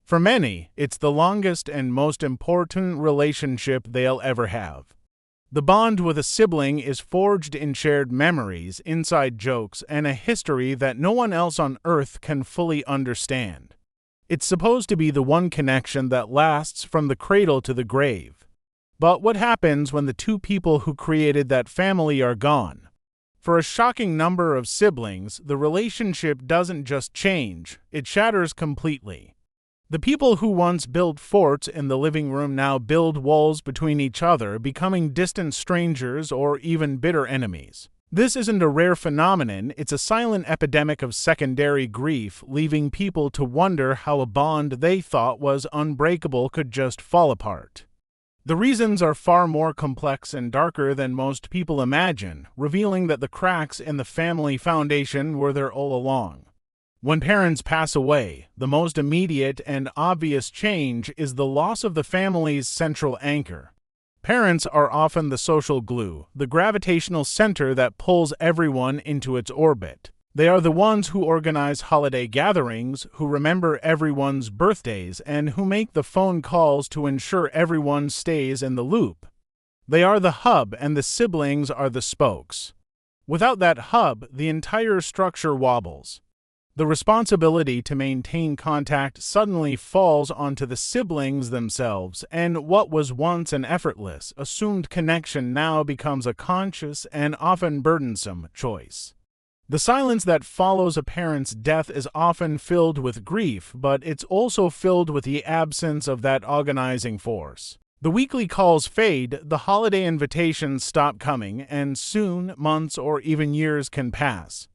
For many, it's the longest and most important relationship they'll ever have. The bond with a sibling is forged in shared memories, inside jokes, and a history that no one else on Earth can fully understand. It's supposed to be the one connection that lasts from the cradle to the grave. But what happens when the two people who created that family are gone? For a shocking number of siblings, the relationship doesn't just change, it shatters completely. The people who once built forts in the living room now build walls between each other, becoming distant strangers or even bitter enemies. This isn't a rare phenomenon, it's a silent epidemic of secondary grief, leaving people to wonder how a bond they thought was unbreakable could just fall apart. The reasons are far more complex and darker than most people imagine, revealing that the cracks in the family foundation were there all along. When parents pass away, the most immediate and obvious change is the loss of the family's central anchor. Parents are often the social glue, the gravitational center that pulls everyone into its orbit. They are the ones who organize holiday gatherings, who remember everyone's birthdays, and who make the phone calls to ensure everyone stays in the loop. They are the hub, and the siblings are the spokes. Without that hub, the entire structure wobbles. The responsibility to maintain contact suddenly falls onto the siblings themselves, and what was once an effortless, assumed connection now becomes a conscious and often burdensome choice. The silence that follows a parent's death is often filled with grief, but it's also filled with the absence of that organizing force. The weekly calls fade, the holiday invitations stop coming, and soon, months or even years can pass.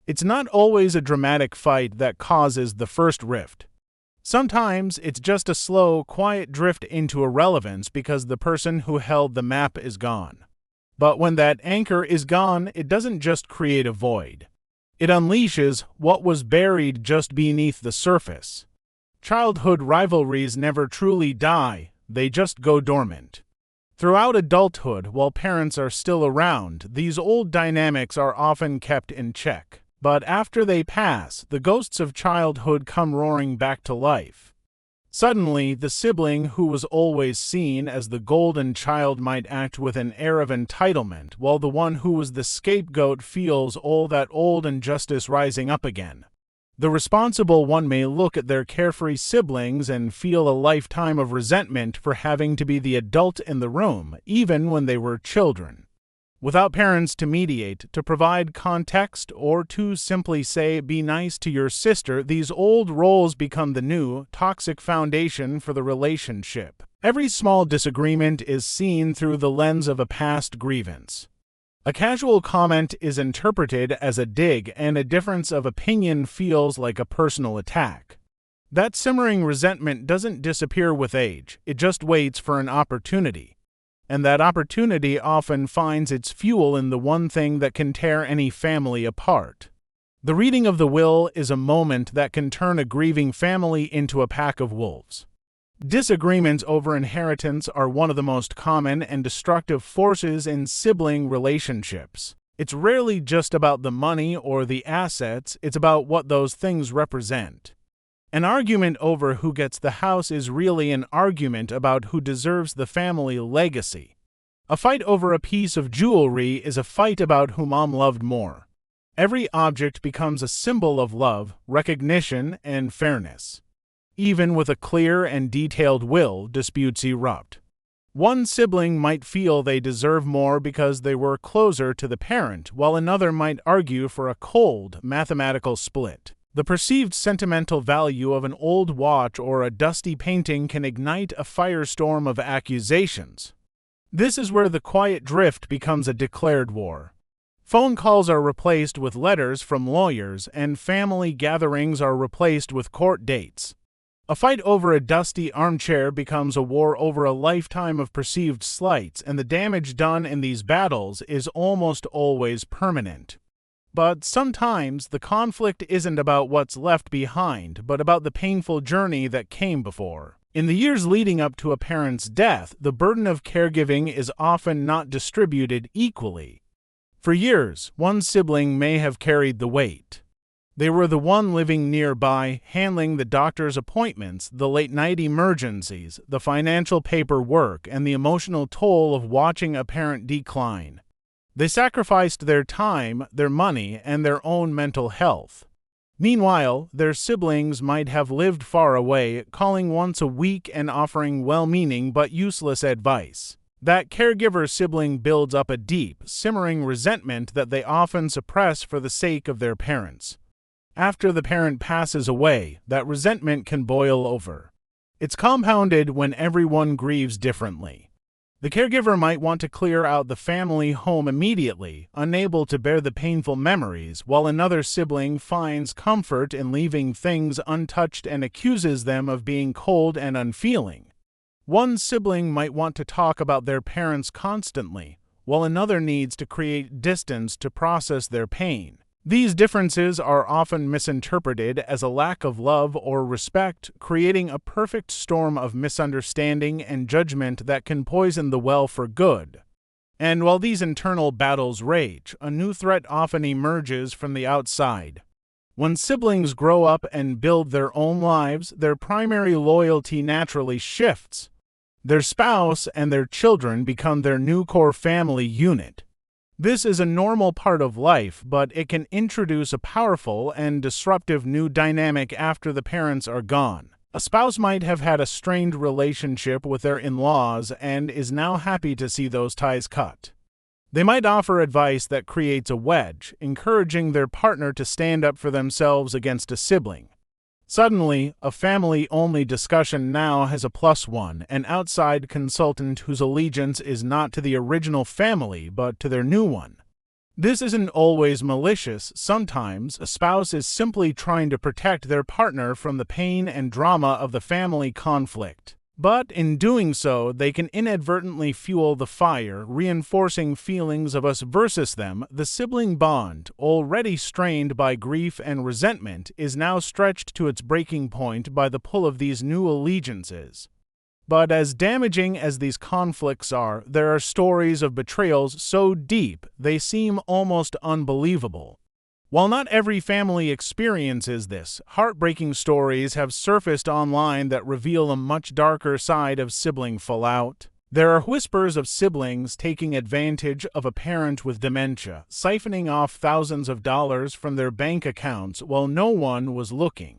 It's not always a dramatic fight that causes the first rift. Sometimes it's just a slow, quiet drift into irrelevance because the person who held the map is gone. But when that anchor is gone, it doesn't just create a void. It unleashes what was buried just beneath the surface. Childhood rivalries never truly die, they just go dormant. Throughout adulthood, while parents are still around, these old dynamics are often kept in check. But after they pass, the ghosts of childhood come roaring back to life. Suddenly, the sibling who was always seen as the golden child might act with an air of entitlement, while the one who was the scapegoat feels all that old injustice rising up again. The responsible one may look at their carefree siblings and feel a lifetime of resentment for having to be the adult in the room, even when they were children. Without parents to mediate, to provide context, or to simply say, "Be nice to your sister," these old roles become the new, toxic foundation for the relationship. Every small disagreement is seen through the lens of a past grievance. A casual comment is interpreted as a dig, and a difference of opinion feels like a personal attack. That simmering resentment doesn't disappear with age, it just waits for an opportunity. And that opportunity often finds its fuel in the one thing that can tear any family apart. The reading of the will is a moment that can turn a grieving family into a pack of wolves. Disagreements over inheritance are one of the most common and destructive forces in sibling relationships. It's rarely just about the money or the assets, it's about what those things represent. An argument over who gets the house is really an argument about who deserves the family legacy. A fight over a piece of jewelry is a fight about who mom loved more. Every object becomes a symbol of love, recognition, and fairness. Even with a clear and detailed will, disputes erupt. One sibling might feel they deserve more because they were closer to the parent, while another might argue for a cold, mathematical split. The perceived sentimental value of an old watch or a dusty painting can ignite a firestorm of accusations. This is where the quiet drift becomes a declared war. Phone calls are replaced with letters from lawyers, and family gatherings are replaced with court dates. A fight over a dusty armchair becomes a war over a lifetime of perceived slights, and the damage done in these battles is almost always permanent. But sometimes the conflict isn't about what's left behind, but about the painful journey that came before. In the years leading up to a parent's death, the burden of caregiving is often not distributed equally. For years, one sibling may have carried the weight. They were the one living nearby, handling the doctor's appointments, the late-night emergencies, the financial paperwork, and the emotional toll of watching a parent decline. They sacrificed their time, their money, and their own mental health. Meanwhile, their siblings might have lived far away, calling once a week and offering well-meaning but useless advice. That caregiver sibling builds up a deep, simmering resentment that they often suppress for the sake of their parents. After the parent passes away, that resentment can boil over. It's compounded when everyone grieves differently. The caregiver might want to clear out the family home immediately, unable to bear the painful memories, while another sibling finds comfort in leaving things untouched and accuses them of being cold and unfeeling. One sibling might want to talk about their parents constantly, while another needs to create distance to process their pain. These differences are often misinterpreted as a lack of love or respect, creating a perfect storm of misunderstanding and judgment that can poison the well for good. And while these internal battles rage, a new threat often emerges from the outside. When siblings grow up and build their own lives, their primary loyalty naturally shifts. Their spouse and their children become their new core family unit. This is a normal part of life, but it can introduce a powerful and disruptive new dynamic after the parents are gone. A spouse might have had a strained relationship with their in-laws and is now happy to see those ties cut. They might offer advice that creates a wedge, encouraging their partner to stand up for themselves against a sibling. Suddenly, a family-only discussion now has a +1, an outside consultant whose allegiance is not to the original family but to their new one. This isn't always malicious. Sometimes a spouse is simply trying to protect their partner from the pain and drama of the family conflict. But in doing so, they can inadvertently fuel the fire, reinforcing feelings of us versus them. The sibling bond, already strained by grief and resentment, is now stretched to its breaking point by the pull of these new allegiances. But as damaging as these conflicts are, there are stories of betrayals so deep they seem almost unbelievable. While not every family experiences this, heartbreaking stories have surfaced online that reveal a much darker side of sibling fallout. There are whispers of siblings taking advantage of a parent with dementia, siphoning off thousands of dollars from their bank accounts while no one was looking.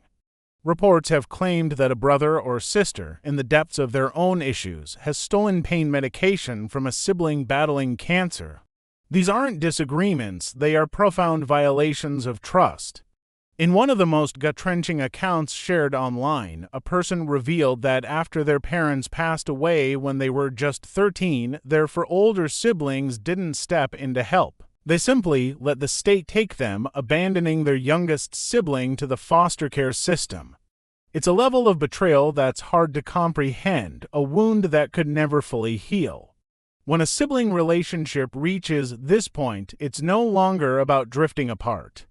Reports have claimed that a brother or sister, in the depths of their own issues, has stolen pain medication from a sibling battling cancer. These aren't disagreements, they are profound violations of trust. In one of the most gut-wrenching accounts shared online, a person revealed that after their parents passed away when they were just 13, their older siblings didn't step in to help. They simply let the state take them, abandoning their youngest sibling to the foster care system. It's a level of betrayal that's hard to comprehend, a wound that could never fully heal. When a sibling relationship reaches this point, it's no longer about drifting apart.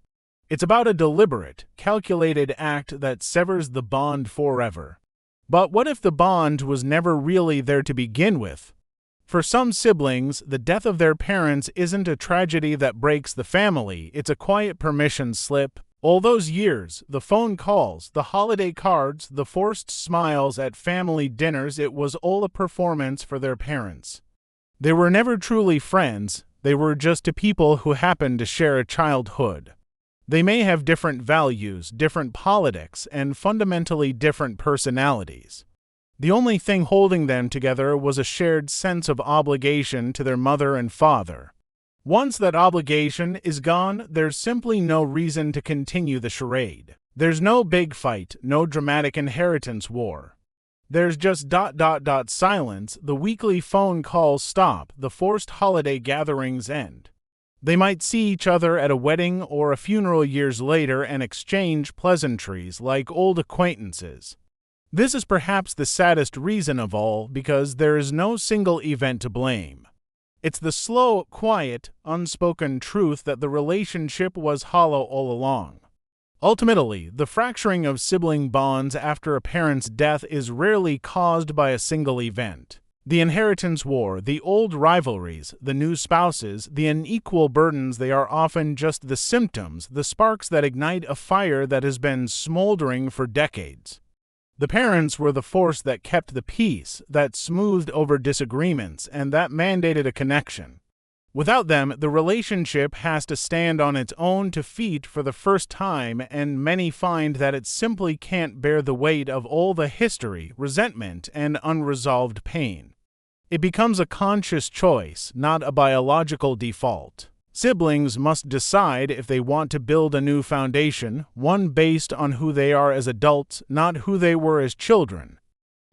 It's about a deliberate, calculated act that severs the bond forever. But what if the bond was never really there to begin with? For some siblings, the death of their parents isn't a tragedy that breaks the family, it's a quiet permission slip. All those years, the phone calls, the holiday cards, the forced smiles at family dinners, it was all a performance for their parents. They were never truly friends, they were just people who happened to share a childhood. They may have different values, different politics, and fundamentally different personalities. The only thing holding them together was a shared sense of obligation to their mother and father. Once that obligation is gone, there's simply no reason to continue the charade. There's no big fight, no dramatic inheritance war. There's just ... silence, the weekly phone calls stop, the forced holiday gatherings end. They might see each other at a wedding or a funeral years later and exchange pleasantries like old acquaintances. This is perhaps the saddest reason of all, because there is no single event to blame. It's the slow, quiet, unspoken truth that the relationship was hollow all along. Ultimately, the fracturing of sibling bonds after a parent's death is rarely caused by a single event. The inheritance war, the old rivalries, the new spouses, the unequal burdens, they are often just the symptoms, the sparks that ignite a fire that has been smoldering for decades. The parents were the force that kept the peace, that smoothed over disagreements, and that mandated a connection. Without them, the relationship has to stand on its own 2 feet for the first time, and many find that it simply can't bear the weight of all the history, resentment, and unresolved pain. It becomes a conscious choice, not a biological default. Siblings must decide if they want to build a new foundation, one based on who they are as adults, not who they were as children.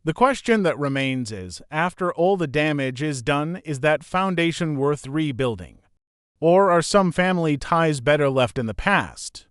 The question that remains is, after all the damage is done, is that foundation worth rebuilding? Or are some family ties better left in the past?